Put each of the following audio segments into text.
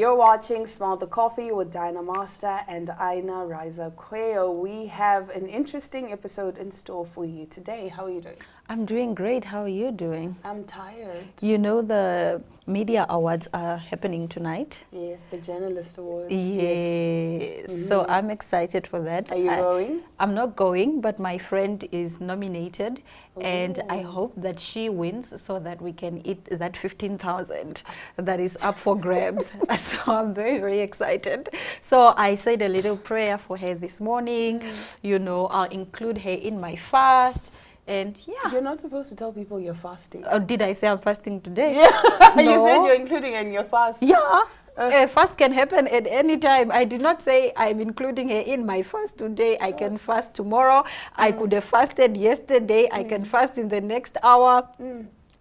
You're watching Smell the Coffee with Dinah Master and Aina Riza Quayo. We have an interesting episode in store for you today. How are you doing? I'm doing great. How are you doing? I'm tired. You know the media awards are happening tonight? Yes, the Journalist Awards. Yes. So I'm excited for that. Are you going? I'm not going, but my friend is nominated and I hope that she wins so that we can eat that 15,000 that is up for grabs. So I'm very, very excited. So I said a little prayer for her this morning. You know, I'll include her in my fast. And yeah. You're not supposed to tell people you're fasting. Oh, did I say I'm fasting today? Yeah. No. You said you're including her in your fast. Yeah. A fast can happen at any time. I did not say I'm including her in my fast today. I can fast tomorrow. I could have fasted yesterday. I can fast in the next hour.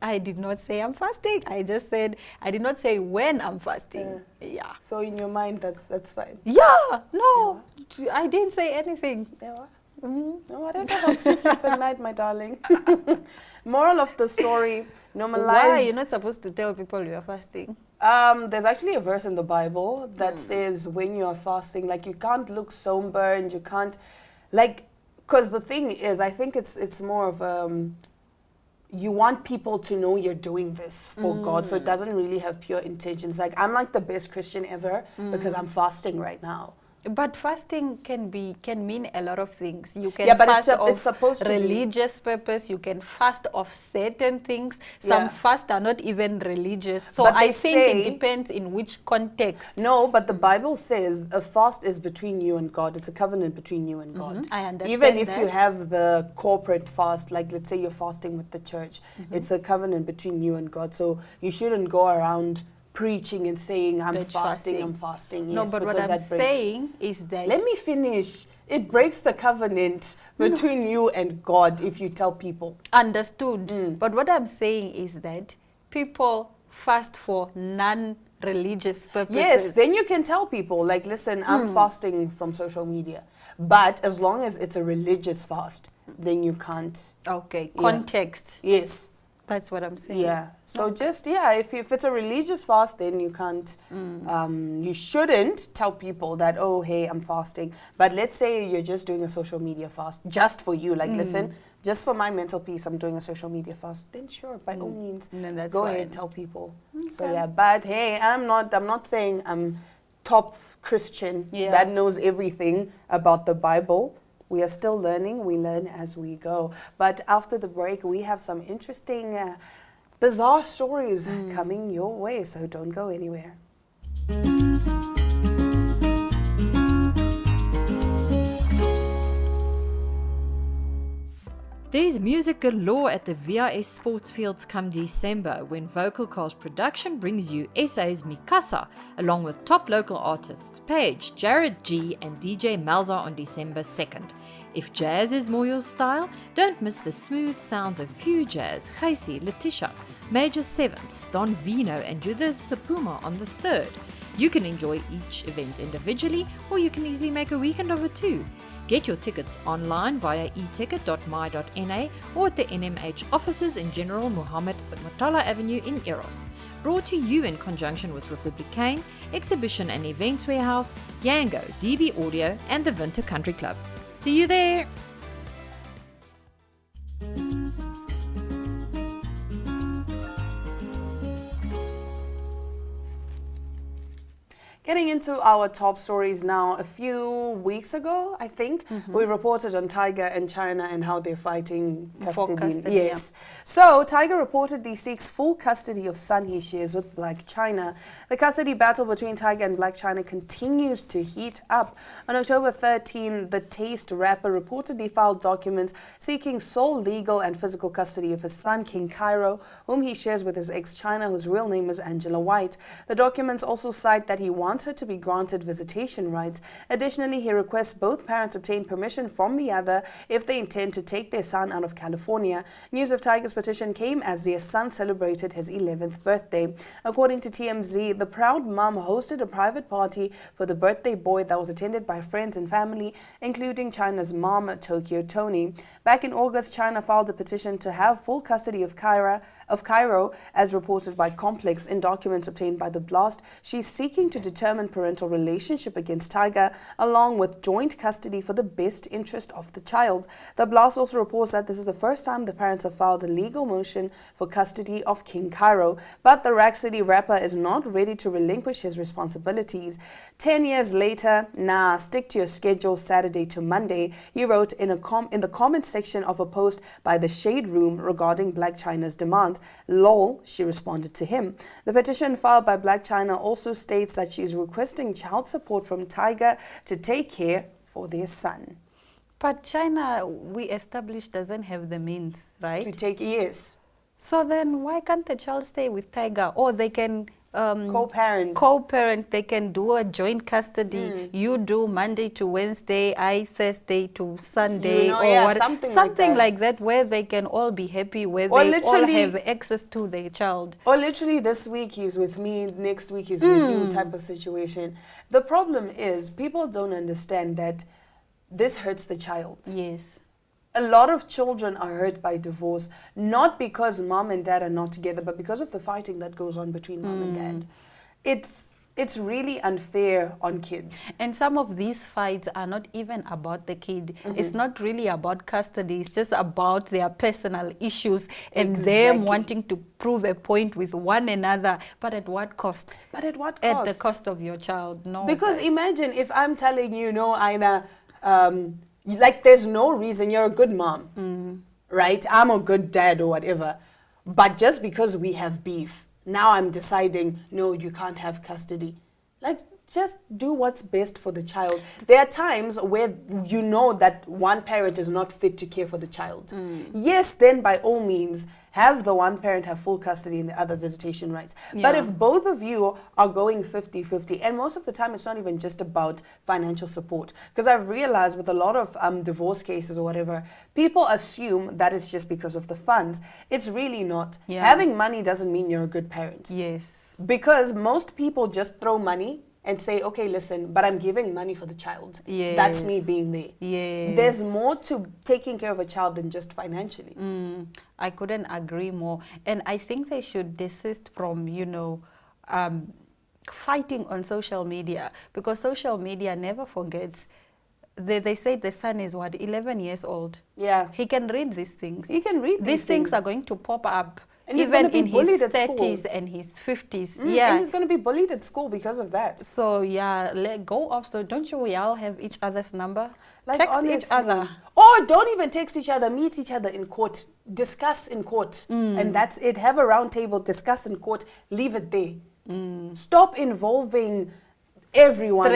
I did not say I'm fasting. I just said, I did not say when I'm fasting. Yeah. So in your mind, that's fine. Yeah. No, I didn't say anything. Yeah. No, whatever helps you sleep at night, my darling. Moral of the story, normalize. Why are you not supposed to tell people you are fasting? There's actually a verse in the Bible that says when you are fasting, like you can't look sunburned, you can't, like, because the thing is, I think it's more of you want people to know you're doing this for God, so it doesn't really have pure intentions. Like I'm like the best Christian ever because I'm fasting right now. But fasting can mean a lot of things. You can but fast it's supposed to religious purpose. You can fast of certain things. Some fast are not even religious. So but I think it depends in which context. No, but the Bible says a fast is between you and God. It's a covenant between you and God. I understand even if you have the corporate fast, like let's say you're fasting with the church, it's a covenant between you and God. So you shouldn't go around preaching and saying I'm fasting. I'm fasting. Yes, no, but what I'm saying is that... Let me finish. It breaks the covenant between you and God if you tell people. Understood. But what I'm saying is that people fast for non-religious purposes. Yes, then you can tell people, like, listen, I'm fasting from social media. But as long as it's a religious fast, then you can't. Okay, context. Yes. That's what I'm saying. Yeah. So if it's a religious fast, then you can't, you shouldn't tell people that, oh, hey, I'm fasting. But let's say you're just doing a social media fast just for you. Like, listen, just for my mental peace, I'm doing a social media fast. Then sure, by all means, go ahead and tell people. Okay. So yeah, but hey, I'm not saying I'm top Christian that knows everything about the Bible. We are still learning. We learn as we go. But after the break, we have some interesting, bizarre stories coming your way. So don't go anywhere. There's music galore at the VRS Sports Fields come December when Vocal Cast Production brings you SA's Mikasa along with top local artists Paige, Jared G and DJ Malza on December 2nd. If jazz is more your style, don't miss the smooth sounds of Few Jazz, Casey, Letitia, Major Sevenths, Don Vino and Judith Sapuma on the 3rd. You can enjoy each event individually or you can easily make a weekend of it too. Get your tickets online via eticket.my.na or at the NMH offices in General Muhammad Murtala Avenue in Eros. Brought to you in conjunction with Republicane, Exhibition and Events Warehouse, Yango, DB Audio and the Winter Country Club. See you there! Getting into our top stories now, a few weeks ago, I think, we reported on Tiger and China and how they're fighting custody. Yes. So Tiger reportedly seeks full custody of son he shares with Black China. The custody battle between Tiger and Black China continues to heat up. On October 13, the Taste rapper reportedly filed documents seeking sole legal and physical custody of his son, King Cairo, whom he shares with his ex-China, whose real name is Angela White. The documents also cite that he wants wants her to be granted visitation rights. Additionally, he requests both parents obtain permission from the other if they intend to take their son out of California. News of Tyga's petition came as their son celebrated his 11th birthday. According to TMZ, the proud mom hosted a private party for the birthday boy that was attended by friends and family, including China's mom, Tokyo Toni. Back in August, China filed a petition to have full custody of Cairo, as reported by Complex in documents obtained by The Blast. She's seeking to determine parental relationship against Tyga, along with joint custody for the best interest of the child. The Blast also reports that this is the first time the parents have filed a legal motion for custody of King Cairo, but the Rack City rapper is not ready to relinquish his responsibilities. 10 years later, nah, stick to your schedule Saturday to Monday, he wrote in the comment section of a post by The Shade Room regarding Black China's demands. Lol, she responded to him. The petition filed by Black China also states that she is requesting child support from Tyga to take care for their son. But China, we established, doesn't have the means, right? To take years. So then why can't the child stay with Tyga? Or they can co-parent, they can do a joint custody. You do Monday to Wednesday, I Thursday to Sunday, or something like that, where they can all be happy, where they all have access to their child. Or literally this week he's with me, next week he's with you type of situation. The problem is people don't understand that this hurts the child. Yes. A lot of children are hurt by divorce, not because mom and dad are not together, but because of the fighting that goes on between mom and dad. It's really unfair on kids. And some of these fights are not even about the kid. It's not really about custody. It's just about their personal issues and them wanting to prove a point with one another. But at what cost? But at what cost? At the cost of your child. No. Because imagine if I'm telling you, no, Aina, like there's no reason, you're a good mom, right? I'm a good dad or whatever. But just because we have beef, now I'm deciding, no, you can't have custody. Like, just do what's best for the child. There are times where you know that one parent is not fit to care for the child. Yes, then by all means, have the one parent have full custody and the other visitation rights. But if both of you are going 50-50, and most of the time it's not even just about financial support, because I've realized with a lot of divorce cases or whatever, people assume that it's just because of the funds. It's really not. Having money doesn't mean you're a good parent. Yes. Because most people just throw money and say, okay, listen, but I'm giving money for the child. Yes. That's me being there. Yes. There's more to taking care of a child than just financially. I couldn't agree more. And I think they should desist from, fighting on social media, because social media never forgets. They say the son is 11 years old. Yeah. He can read these things. He can read these things. Are going to pop up. And even in his 30s and his 50s. And he's going to be bullied at school because of that. So, let go off. So, don't you we all have each other's number? Like, text honestly, each other. Or don't even text each other. Meet each other in court. Discuss in court. And that's it. Have a round table. Discuss in court. Leave it there. Stop involving everyone.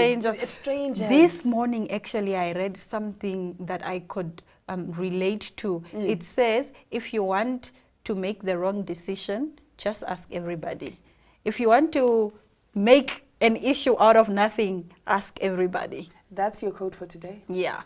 Strangers. This morning, actually, I read something that I could relate to. It says, if you want to make the wrong decision, just ask everybody. If you want to make an issue out of nothing, ask everybody. That's your code for today. Yeah.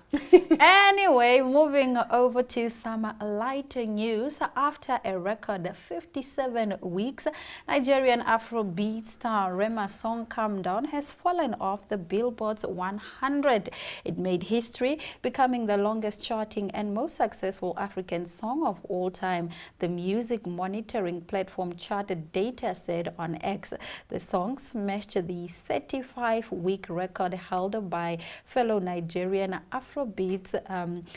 Anyway, moving over to some lighter news. After a record 57 weeks, Nigerian Afrobeat star Rema's song Calm Down has fallen off the Billboard's 100. It made history, becoming the longest charting and most successful African song of all time. The music monitoring platform Charted Data said on X. The song smashed the 35-week record held by fellow Nigerian Afrobeat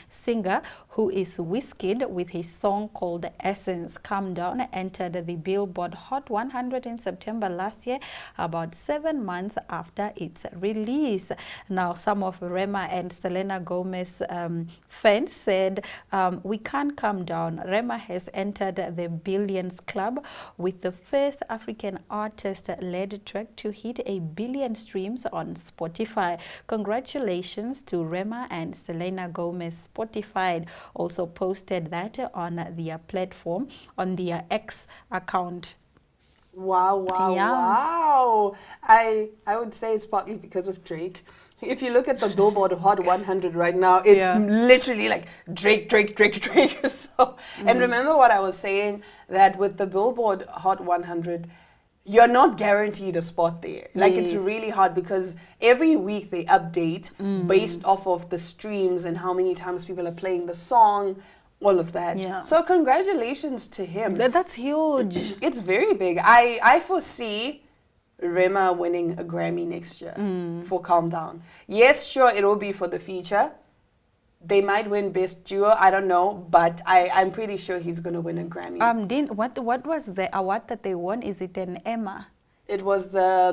singer who is Wizkid with his song called Essence. Calm Down entered the Billboard Hot 100 in September last year, about 7 months after its release. Now, some of Rema and Selena Gomez fans said, we can't calm down. Rema has entered the Billions Club with the first African artist-led track to hit 1 billion streams on Spotify. Congratulations to Rema and Selena Gomez. Spotify also posted that on their platform, on their X account. Wow, wow, Yeah. wow. I would say it's partly because of Drake. If you look at the Billboard Hot 100 right now, it's Yeah. literally like Drake, Drake, Drake, Drake. So, and remember what I was saying, that with the Billboard Hot 100, you're not guaranteed a spot there. Like it's Yes. really hard because every week they update based off of the streams and how many times people are playing the song, all of that. Yeah. So congratulations to him. That's huge. It's very big. I foresee Rema winning a Grammy next year for Calm Down. Yes, sure, it will be for the feature. They might win Best Duo, I don't know, but I'm pretty sure he's going to win a Grammy. Dean, what was the award that they won? Is it an Emma? It was the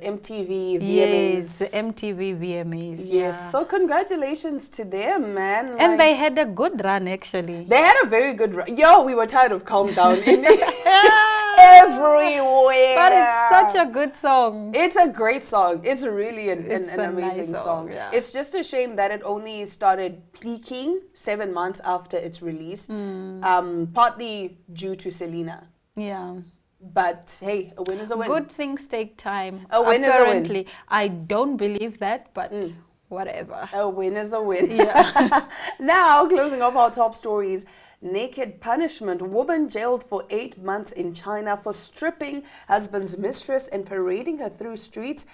MTV VMAs. Yes, the MTV VMAs. Yes, Yeah. so congratulations to them, man. And Like, they had a good run, actually. they had a very good run. Yo, we were tired of Calm Down. Everywhere. But it's such a good song. It's a great song. It's really an It's a amazing nice song. song, yeah. It's just a shame that it only started peaking 7 months after its release, partly due to Selena. Yeah. But hey, a win is a win. Good things take time. A win is a win. Apparently, I don't believe that, but whatever. A win is a win. Yeah. Now, closing off our top stories. Naked punishment. Woman jailed for 8 months in China for stripping husband's mistress and parading her through streets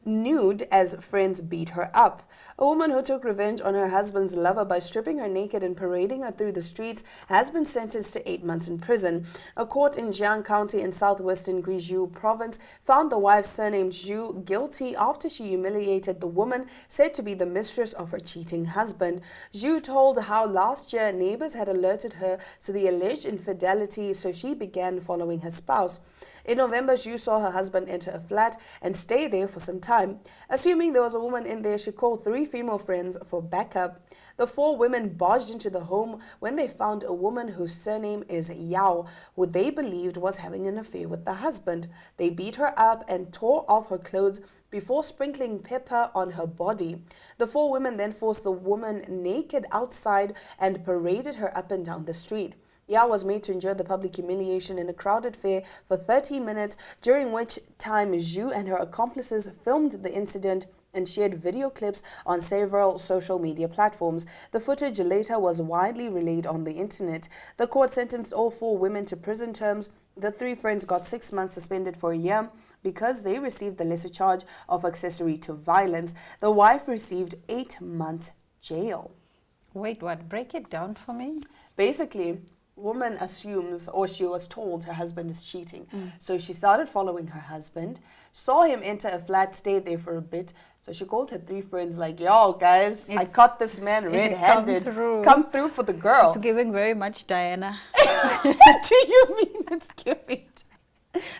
nude as friends beat her up. A woman who took revenge on her husband's lover by stripping her naked and parading her through the streets has been sentenced to 8 months in prison. A court in Jiang County in southwestern Guizhou province found the wife, surnamed Zhu, guilty after she humiliated the woman said to be the mistress of her cheating husband. Zhu told how last year neighbors had alerted her to the alleged infidelity, so she began following her spouse. In November, Zhu saw her husband enter a flat and stay there for some time. Assuming there was a woman in there, she called 3 female friends for backup. The 4 women barged into the home when they found a woman whose surname is Yao, who they believed was having an affair with the husband. They beat her up and tore off her clothes before sprinkling pepper on her body. The 4 women then forced the woman naked outside and paraded her up and down the street. Yao was made to endure the public humiliation in a crowded fair for 30 minutes, during which time Zhu and her accomplices filmed the incident and shared video clips on several social media platforms. The footage later was widely relayed on the internet. The court sentenced all 4 women to prison terms. The 3 friends got 6 months suspended for a year because they received the lesser charge of accessory to violence. The wife received 8 months jail. Wait, what? Break it down for me. Basically, woman assumes, or she was told, her husband is cheating. So she started following her husband, saw him enter a flat, stayed there for a bit. So she called her 3 friends like, yo, guys, I caught this man red-handed. Come through for the girl. It's giving very much Diana. What do you mean it's giving?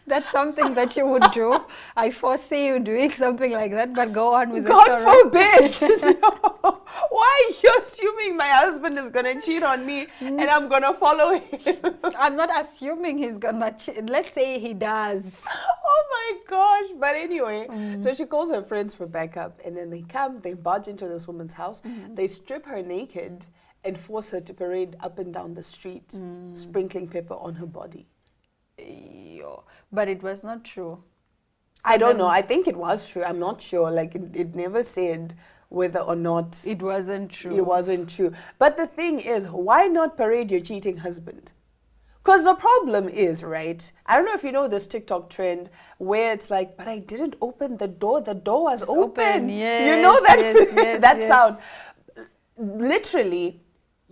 That's something that you would do. I foresee you doing something like that, but go on with the God story. forbid. No. Why are you assuming my husband is going to cheat on me and I'm going to follow him? I'm not assuming he's gonna cheat. Let's say he does. Oh my gosh. But anyway, so she calls her friends for backup and then they come, they barge into this woman's house, they strip her naked and force her to parade up and down the street, sprinkling pepper on her body. But it was not true. I don't know. I think it was true. I'm not sure. Like, it never said whether or not It wasn't true. it wasn't true. But the thing is, why not parade your cheating husband? Because the problem is, right? I don't know if you know this TikTok trend where it's like, but I didn't open the door. The door was open. Yes, you know that yes, that yes. sound. Literally,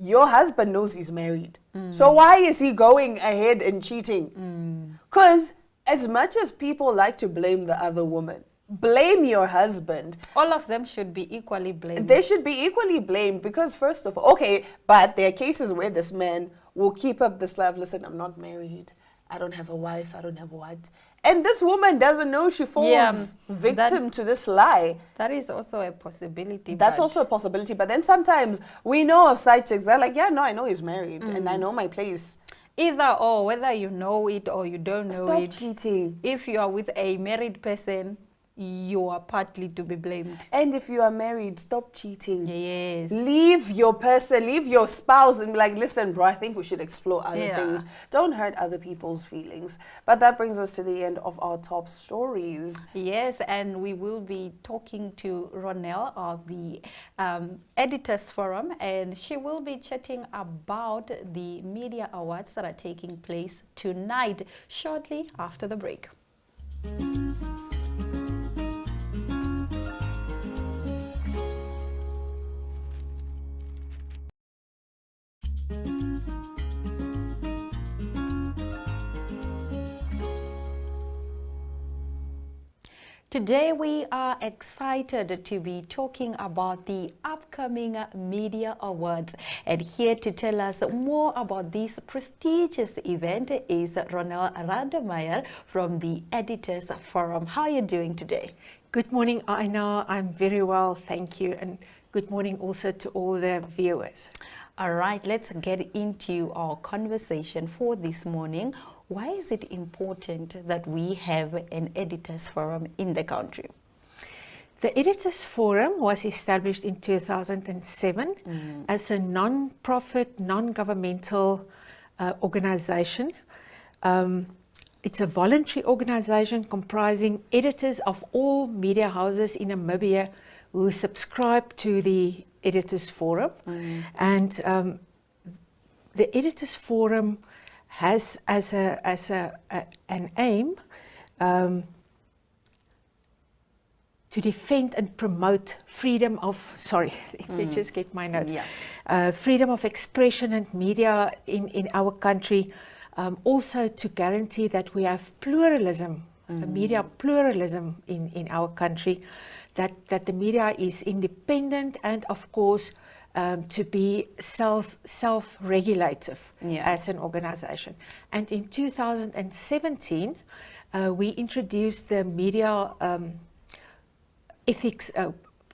your husband knows he's married. So why is he going ahead and cheating? Because as much as people like to blame the other woman, blame your husband. All of them should be equally blamed. They should be equally blamed because first of all, okay, but there are cases where this man will keep up this life. Listen, I'm not married. I don't have a wife. I don't have what. And this woman doesn't know she falls victim to this lie. That is also a possibility. That's but also a possibility. But then sometimes we know of side chicks. They're like, yeah, no, I know he's married and I know my place. either or, whether you know it or you don't know Stop it. cheating. If you are with a married person, you are partly to be blamed. And if you are married, stop cheating. Yes. Leave your person, leave your spouse and be like, listen, bro, I think we should explore other Yeah. things. Don't hurt other people's feelings. But that brings us to the end of our top stories. Yes, and we will be talking to Ronelle of the Editors Forum, and she will be chatting about the media awards that are taking place tonight, shortly after the break. Today we are excited to be talking about the upcoming Media Awards, and here to tell us more about this prestigious event is Ronelle Rademeyer from the Editors Forum. How are you doing today? Good morning, Aina. I'm very well, thank you. And good morning also to all the viewers. All right, let's get into our conversation for this morning. Why is it important that we have an Editors Forum in the country? The Editors Forum was established in 2007 as a non-profit, non-governmental organization. It's a voluntary organization comprising editors of all media houses in Namibia who subscribe to the Editors Forum. And the Editors Forum has as an aim to defend and promote freedom of, let me just get my notes, freedom of expression and media in our country, also to guarantee that we have pluralism, media pluralism in our country, that the media is independent and of course to be self-regulative as an organization. And in 2017, we introduced the media ethics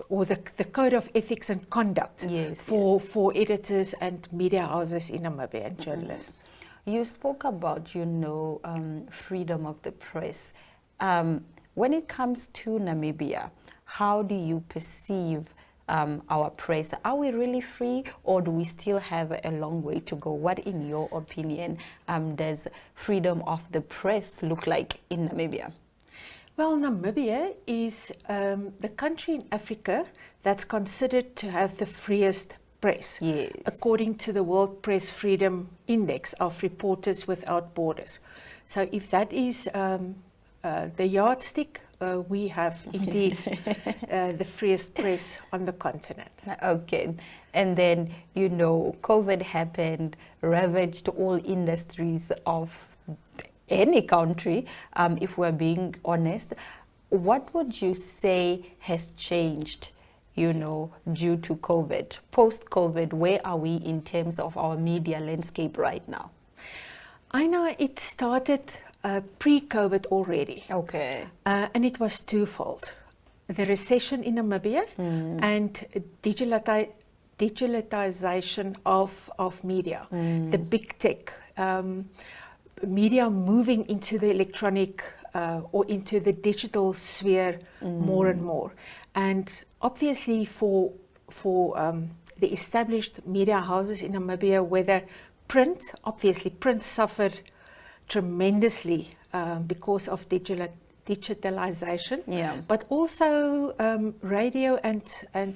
or the Code of Ethics and Conduct for editors and media houses in Namibia and journalists. You spoke about, freedom of the press. When it comes to Namibia, how do you perceive our press? Are we really free, or do we still have a long way to go? What, in your opinion, does freedom of the press look like in Namibia? Well, Namibia is the country in Africa that's considered to have the freest press, according to the World Press Freedom Index of Reporters Without Borders. So if that is the yardstick, we have indeed the freest press on the continent. Okay, and then COVID happened, ravaged all industries of any country, if we're being honest. What would you say has changed, due to COVID? Post-COVID, where are we in terms of our media landscape right now? I know it started pre-COVID already. Okay. And it was twofold. The recession in Namibia and digitalization of media, the big tech, media moving into the electronic or into the digital sphere more and more. And obviously for the established media houses in Namibia, whether print suffered tremendously because of digitalization, but also radio and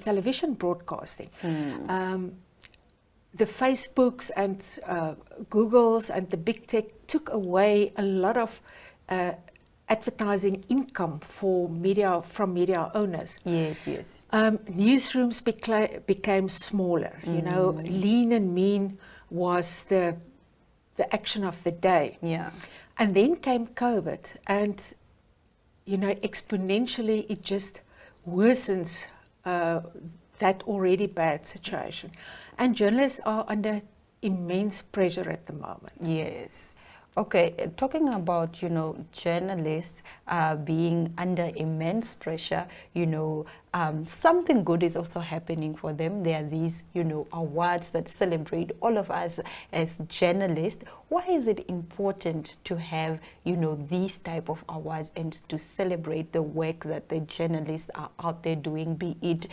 television broadcasting. The Facebooks and Googles and the big tech took away a lot of advertising income from media owners. Newsrooms became smaller. Lean and mean was the action of the day. And then came COVID, and exponentially it just worsens that already bad situation. And journalists are under immense pressure at the moment. Yes. Okay, talking about, journalists being under immense pressure, something good is also happening for them. There are these, awards that celebrate all of us as journalists. Why is it important to have, these type of awards and to celebrate the work that the journalists are out there doing, be it,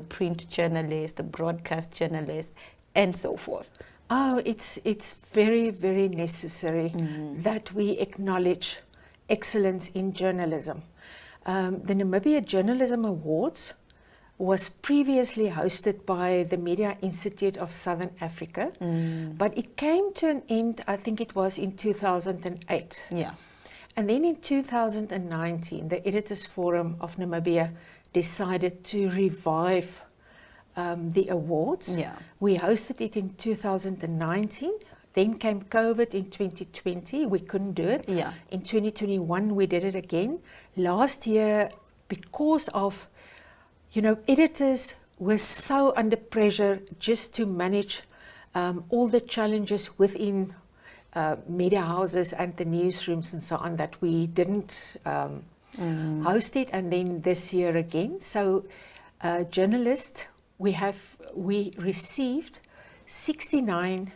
print journalists, broadcast journalists, and so forth? Oh, it's very, very necessary that we acknowledge excellence in journalism. The Namibia Journalism Awards was previously hosted by the Media Institute of Southern Africa, but it came to an end, I think it was in 2008. Yeah. And then in 2019, the Editors Forum of Namibia decided to revive the awards. Yeah. We hosted it in 2019. Then came COVID in 2020. We couldn't do it. Yeah. In 2021, we did it again. Last year, because of, editors were so under pressure just to manage all the challenges within media houses and the newsrooms and so on, that we didn't host it. And then this year again. So journalists, we received 69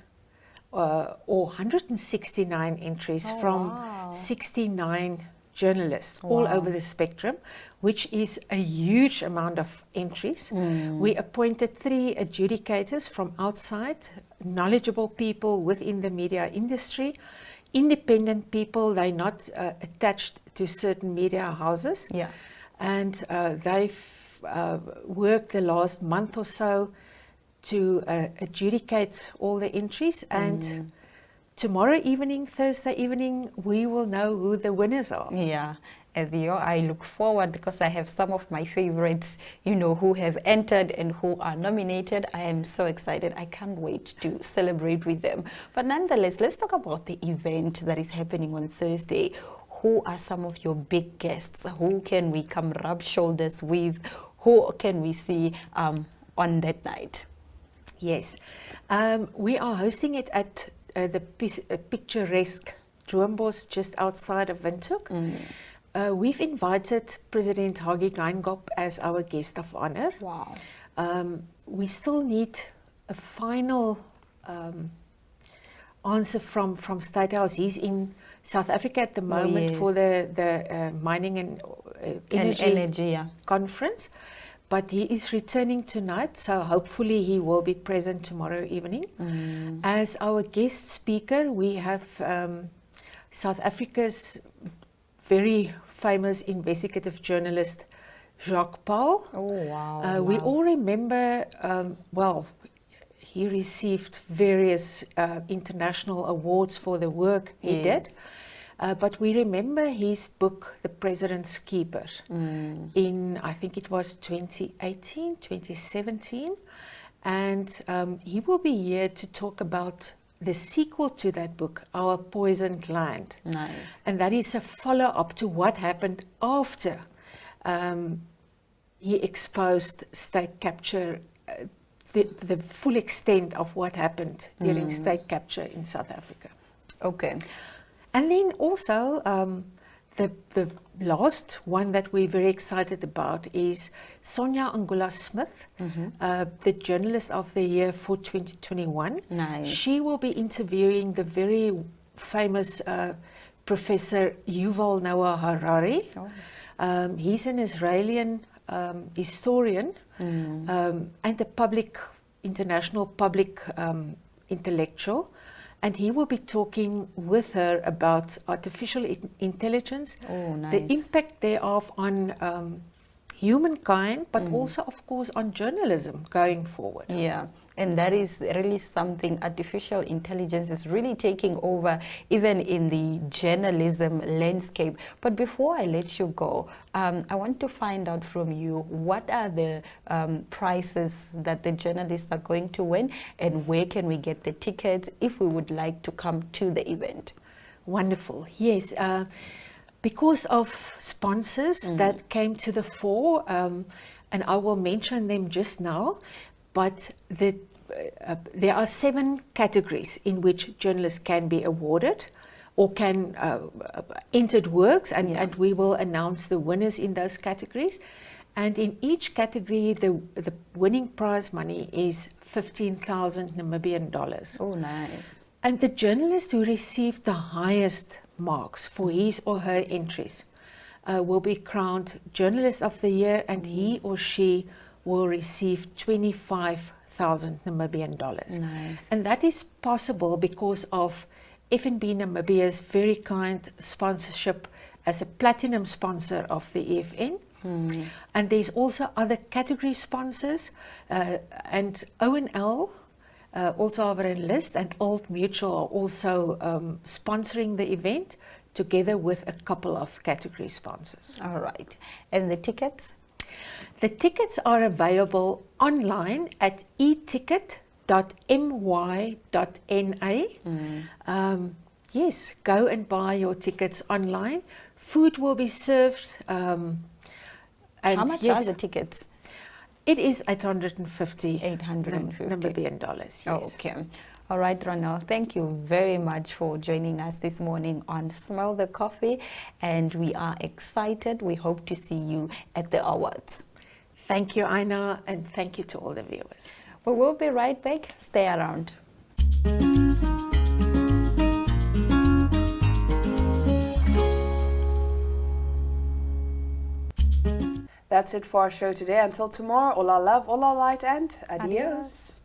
or 169 entries from 69 journalists all over the spectrum, which is a huge amount of entries. We appointed 3 adjudicators from outside, knowledgeable people within the media industry, independent people, they're not attached to certain media houses. Yeah. And they've worked the last month or so to adjudicate all the entries, and tomorrow evening, Thursday evening, we will know who the winners are. Yeah, Theo, I look forward because I have some of my favorites, who have entered and who are nominated. I am so excited. I can't wait to celebrate with them. But nonetheless, let's talk about the event that is happening on Thursday. Who are some of your big guests? Who can we come rub shoulders with? Who can we see on that night? Yes, we are hosting it at the picturesque Droombos just outside of Windhoek. We've invited President Hage Geingob as our guest of honor. Wow. We still need a final answer from State House. He's in South Africa at the moment for the mining and energy conference. But he is returning tonight, so hopefully he will be present tomorrow evening. As our guest speaker, we have South Africa's very famous investigative journalist, Jacques Paul. Oh, wow. We all remember, he received various international awards for the work he did. But we remember his book, The President's Keeper, in, I think it was 2018, 2017. And he will be here to talk about the sequel to that book, Our Poisoned Land. Nice. And that is a follow-up to what happened after he exposed state capture, the full extent of what happened during state capture in South Africa. Okay. And then also, the last one that we're very excited about is Sonia Angula Smith, the Journalist of the Year for 2021. Nice. She will be interviewing the very famous Professor Yuval Noah Harari. Oh. He's an Israeli historian and a international public intellectual. And he will be talking with her about artificial intelligence, the impact thereof on humankind, but also, of course, on journalism going forward. Yeah. And that is really something. Artificial intelligence is really taking over even in the journalism landscape. But before I let you go, I want to find out from you, what are the prizes that the journalists are going to win, and where can we get the tickets if we would like to come to the event? Wonderful. Yes. Because of sponsors that came to the fore, and I will mention them just now, but there are 7 categories in which journalists can be awarded. or can entered works, and we will announce the winners in those categories. And in each category, the winning prize money is 15,000 Namibian dollars. Oh, nice. And the journalist who received the highest marks for his or her entries will be crowned Journalist of the Year, and he or she will receive 25,000 Namibian dollars. Nice. And that is possible because of FNB Namibia's very kind sponsorship as a platinum sponsor of the EFN. And there's also other category sponsors, and ONL, Althaver and List, and Old Mutual are also sponsoring the event together with a couple of category sponsors. All right. And the tickets? The tickets are available online at eticket.my.na. Yes, go and buy your tickets online. Food will be served. And how much are the tickets? It is 850 Namibian dollars. Yes. Oh, okay. All right, Ronel, thank you very much for joining us this morning on Smell the Coffee, and we are excited. We hope to see you at the awards. Thank you, Aina, and thank you to all the viewers. We will be right back. Stay around. That's it for our show today. Until tomorrow, all our love, all our light, and adios.